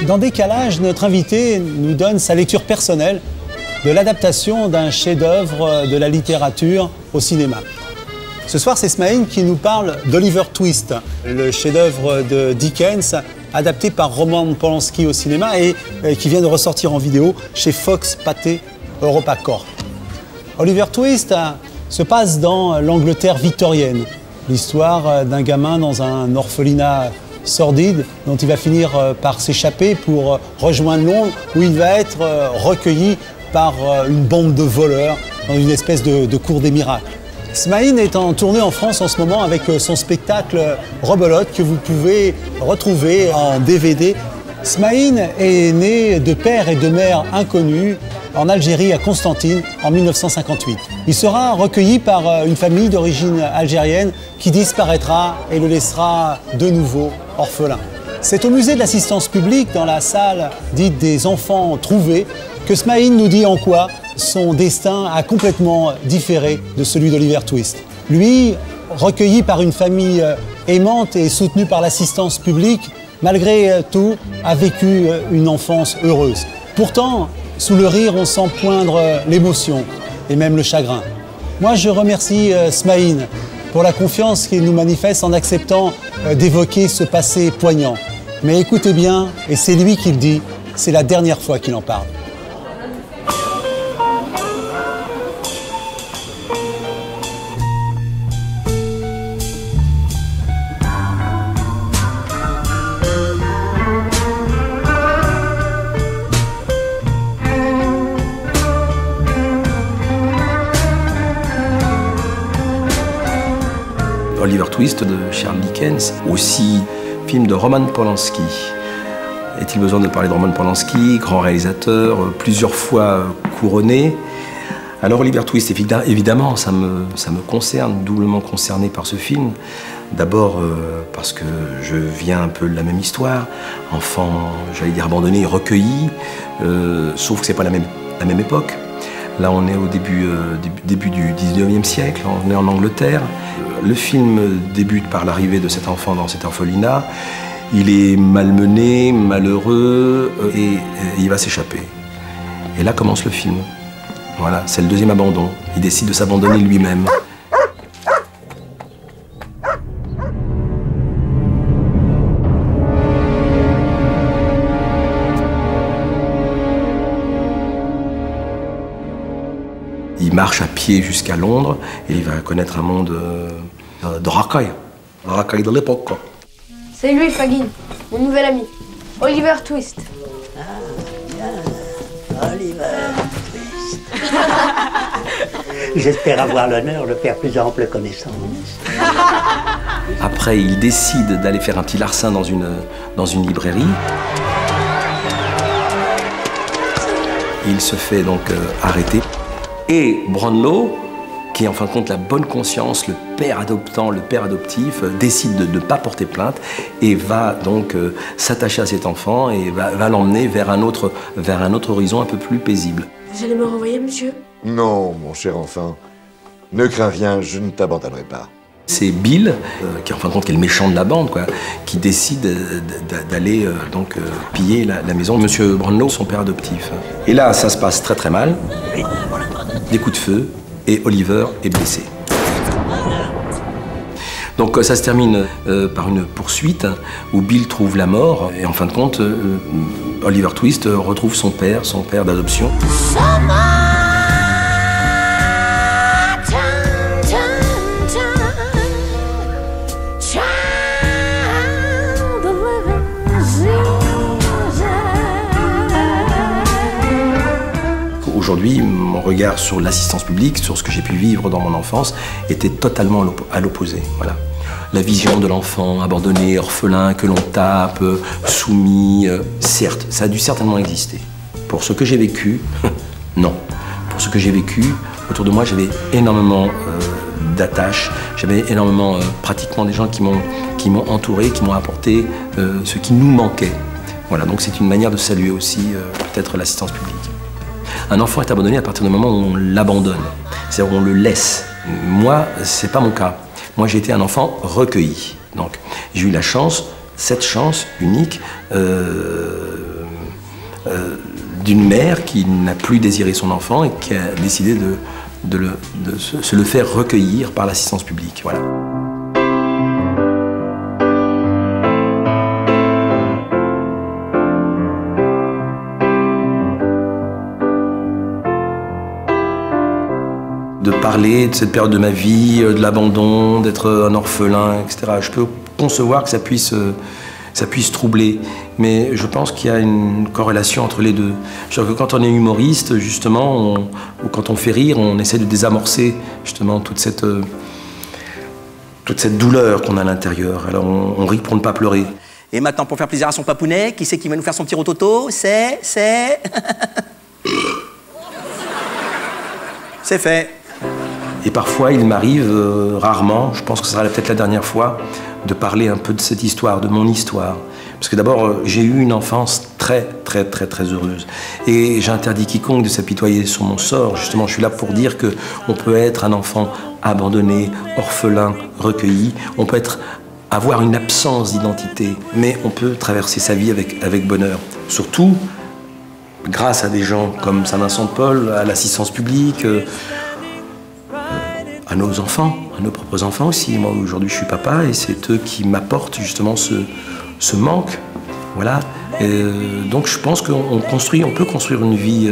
Dans Décalage, notre invité nous donne sa lecture personnelle de l'adaptation d'un chef-d'œuvre de la littérature au cinéma. Ce soir, c'est Smaïn qui nous parle d'Oliver Twist, le chef-d'œuvre de Dickens, adapté par Roman Polanski au cinéma et qui vient de ressortir en vidéo chez Fox Pathé EuropaCorp. Oliver Twist se passe dans l'Angleterre victorienne, l'histoire d'un gamin dans un orphelinat sordide dont il va finir par s'échapper pour rejoindre Londres où il va être recueilli par une bande de voleurs dans une espèce de cour des miracles. Smaïn est en tournée en France en ce moment avec son spectacle Rebelote que vous pouvez retrouver en DVD. Smaïn est né de père et de mère inconnus en Algérie à Constantine en 1958. Il sera recueilli par une famille d'origine algérienne qui disparaîtra et le laissera de nouveau orphelin. C'est au musée de l'assistance publique, dans la salle dite des enfants trouvés, que Smaïn nous dit en quoi son destin a complètement différé de celui d'Oliver Twist. Lui, recueilli par une famille aimante et soutenu par l'assistance publique, malgré tout, a vécu une enfance heureuse. Pourtant, sous le rire, on sent poindre l'émotion et même le chagrin. Moi, je remercie Smaïn pour la confiance qu'il nous manifeste en acceptant d'évoquer ce passé poignant. Mais écoutez bien, et c'est lui qui le dit, c'est la dernière fois qu'il en parle. Oliver Twist de Charles Dickens, aussi film de Roman Polanski. Est-il besoin de parler de Roman Polanski, grand réalisateur, plusieurs fois couronné? Alors Oliver Twist, évidemment, ça me concerne, doublement concerné par ce film. D'abord parce que je viens un peu de la même histoire, enfant, j'allais dire abandonné, recueilli, sauf que c'est pas la même époque. Là, on est au début du 19e siècle, on est en Angleterre. Le film débute par l'arrivée de cet enfant dans cet orphelinat. Il est malmené, malheureux, et il va s'échapper. Et là commence le film. Voilà, c'est le deuxième abandon. Il décide de s'abandonner lui-même. Il marche à pied jusqu'à Londres et il va connaître un monde de racailles. La racaille de l'époque. C'est lui, Fagin, mon nouvel ami, Oliver Twist. Ah, bien, Oliver Twist. J'espère avoir l'honneur de faire plus ample connaissance. Après, il décide d'aller faire un petit larcin dans une librairie. Il se fait donc arrêter. Et Brownlow, qui est en fin de compte la bonne conscience, le père adoptant, le père adoptif, décide de ne pas porter plainte et va donc s'attacher à cet enfant et va l'emmener vers un autre horizon un peu plus paisible. Vous allez me renvoyer, monsieur? Non, mon cher enfant. Ne crains rien, je ne t'abandonnerai pas. C'est Bill, qui en fin de compte est le méchant de la bande, quoi, qui décide d'aller piller la maison de Monsieur Brownlow, son père adoptif. Et là, ça se passe très très mal. Des coups de feu, et Oliver est blessé. Donc ça se termine par une poursuite où Bill trouve la mort, et en fin de compte, Oliver Twist retrouve son père d'adoption. Aujourd'hui, mon regard sur l'assistance publique, sur ce que j'ai pu vivre dans mon enfance, était totalement à l'opposé. Voilà. La vision de l'enfant abandonné, orphelin, que l'on tape, soumis, certes, ça a dû certainement exister. Pour ce que j'ai vécu, non. Pour ce que j'ai vécu, autour de moi, j'avais énormément d'attaches, j'avais énormément, pratiquement des gens qui m'ont entouré, qui m'ont apporté ce qui nous manquait. Voilà, donc c'est une manière de saluer aussi peut-être l'assistance publique. Un enfant est abandonné à partir du moment où on l'abandonne, c'est-à-dire où on le laisse. Moi, c'est pas mon cas. Moi, j'ai été un enfant recueilli. Donc, j'ai eu la chance, cette chance unique, d'une mère qui n'a plus désiré son enfant et qui a décidé de se le faire recueillir par l'assistance publique. Voilà. De parler de cette période de ma vie, de l'abandon, d'être un orphelin, etc. Je peux concevoir que ça puisse troubler, mais je pense qu'il y a une corrélation entre les deux. Je veux dire que quand on est humoriste, justement, ou quand on fait rire, on essaie de désamorcer justement toute cette douleur qu'on a à l'intérieur. Alors on rit pour ne pas pleurer. Et maintenant, pour faire plaisir à son papounet, qui c'est qui va nous faire son petit rototo? C'est... C'est fait. Et parfois, il m'arrive, rarement, je pense que ce sera peut-être la dernière fois, de parler un peu de cette histoire, de mon histoire. Parce que d'abord, j'ai eu une enfance très heureuse. Et j'interdis quiconque de s'apitoyer sur mon sort. Justement, je suis là pour dire qu'on peut être un enfant abandonné, orphelin, recueilli. On peut avoir une absence d'identité, mais on peut traverser sa vie avec bonheur. Surtout, grâce à des gens comme Saint-Vincent-de-Paul, à l'assistance publique, à nos enfants, à nos propres enfants aussi. Moi, aujourd'hui, je suis papa et c'est eux qui m'apportent justement ce manque. Voilà. Et donc, je pense qu'on peut construire une vie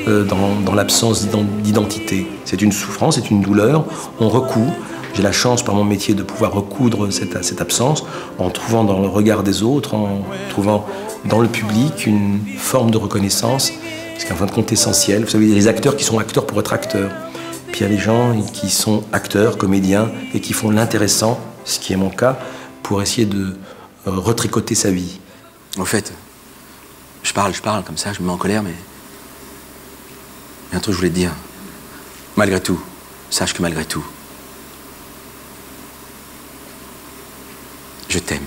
dans l'absence d'identité. C'est une souffrance, c'est une douleur. On recoud. J'ai la chance, par mon métier, de pouvoir recoudre cette absence en trouvant dans le regard des autres, en trouvant dans le public une forme de reconnaissance. Ce qui est en fin de compte essentiel. Vous savez, il y a les acteurs qui sont acteurs pour être acteurs. Puis il y a les gens qui sont acteurs, comédiens, et qui font l'intéressant, ce qui est mon cas, pour essayer de retricoter sa vie. Au fait, je parle comme ça, je me mets en colère, mais... Il y a un truc que je voulais te dire. Malgré tout, sache que malgré tout, je t'aime.